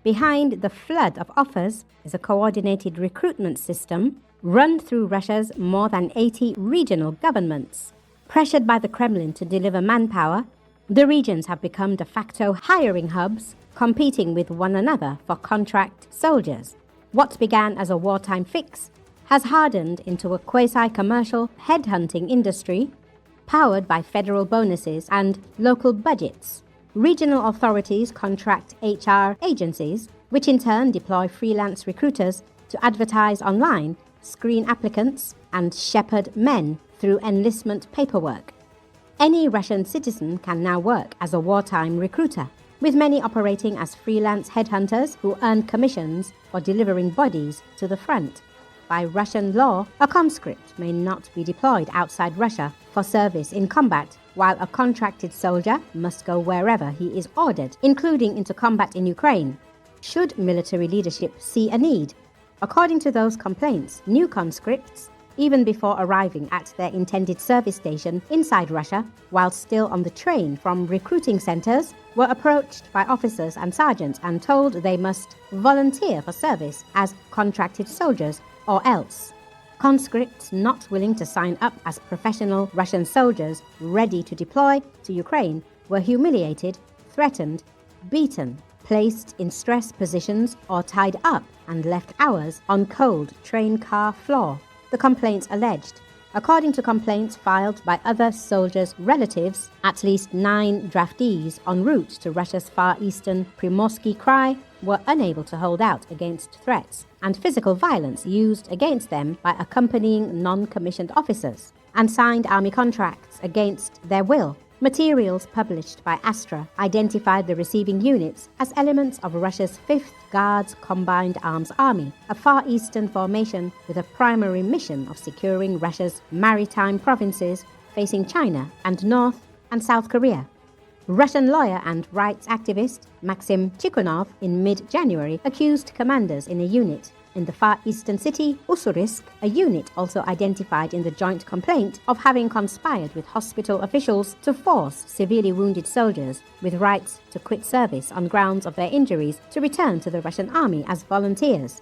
Behind the flood of offers is a coordinated recruitment system run through Russia's more than 80 regional governments. Pressured by the Kremlin to deliver manpower, the regions have become de facto hiring hubs, competing with one another for contract soldiers. What began as a wartime fix has hardened into a quasi-commercial headhunting industry powered by federal bonuses and local budgets. Regional authorities contract HR agencies, which in turn deploy freelance recruiters to advertise online, screen applicants, and shepherd men through enlistment paperwork. Any Russian citizen can now work as a wartime recruiter, with many operating as freelance headhunters who earn commissions for delivering bodies to the front. By Russian law, a conscript may not be deployed outside Russia for service in combat, while a contracted soldier must go wherever he is ordered, including into combat in Ukraine, should military leadership see a need. According to those complaints, new conscripts, even before arriving at their intended service station inside Russia, while still on the train from recruiting centers, were approached by officers and sergeants and told they must volunteer for service as contracted soldiers or else. Conscripts not willing to sign up as professional Russian soldiers ready to deploy to Ukraine were humiliated, threatened, beaten, placed in stress positions or tied up and left hours on cold train car floor, the complaints alleged. According to complaints filed by other soldiers' relatives, at least 9 draftees en route to Russia's far eastern Primorsky Krai were unable to hold out against threats and physical violence used against them by accompanying non-commissioned officers, and signed army contracts against their will. Materials published by Astra identified the receiving units as elements of Russia's 5th Guards Combined Arms Army, a Far Eastern formation with a primary mission of securing Russia's maritime provinces facing China and North and South Korea. Russian lawyer and rights activist Maxim Tikhonov in mid-January accused commanders in a unit in the far eastern city, Ussurisk, a unit also identified in the joint complaint, of having conspired with hospital officials to force severely wounded soldiers with rights to quit service on grounds of their injuries to return to the Russian army as volunteers.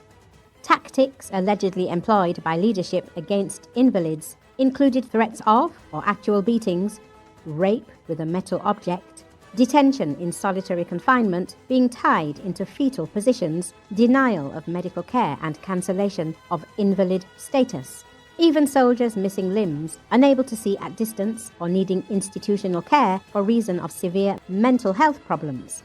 Tactics allegedly employed by leadership against invalids included threats of, or actual beatings, rape with a metal object, detention in solitary confinement, being tied into fetal positions, denial of medical care and cancellation of invalid status. Even soldiers missing limbs, unable to see at distance, or needing institutional care for reason of severe mental health problems.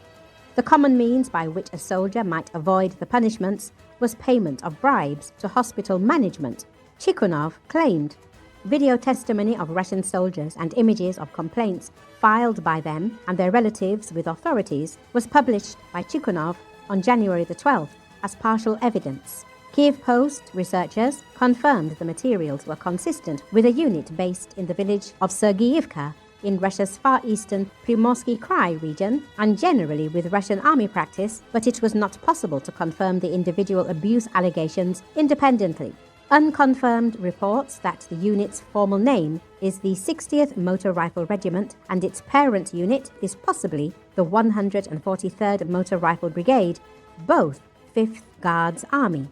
The common means by which a soldier might avoid the punishments was payment of bribes to hospital management, Tikhonov claimed. Video testimony of Russian soldiers and images of complaints filed by them and their relatives with authorities was published by Tikhonov on January the 12th as partial evidence. Kiev Post researchers confirmed the materials were consistent with a unit based in the village of Sergeyevka in Russia's far eastern Primorsky Krai region, and generally with Russian army practice, but it was not possible to confirm the individual abuse allegations independently. Unconfirmed reports that the unit's formal name is the 60th Motor Rifle Regiment and its parent unit is possibly the 143rd Motor Rifle Brigade, both 5th Guards Army.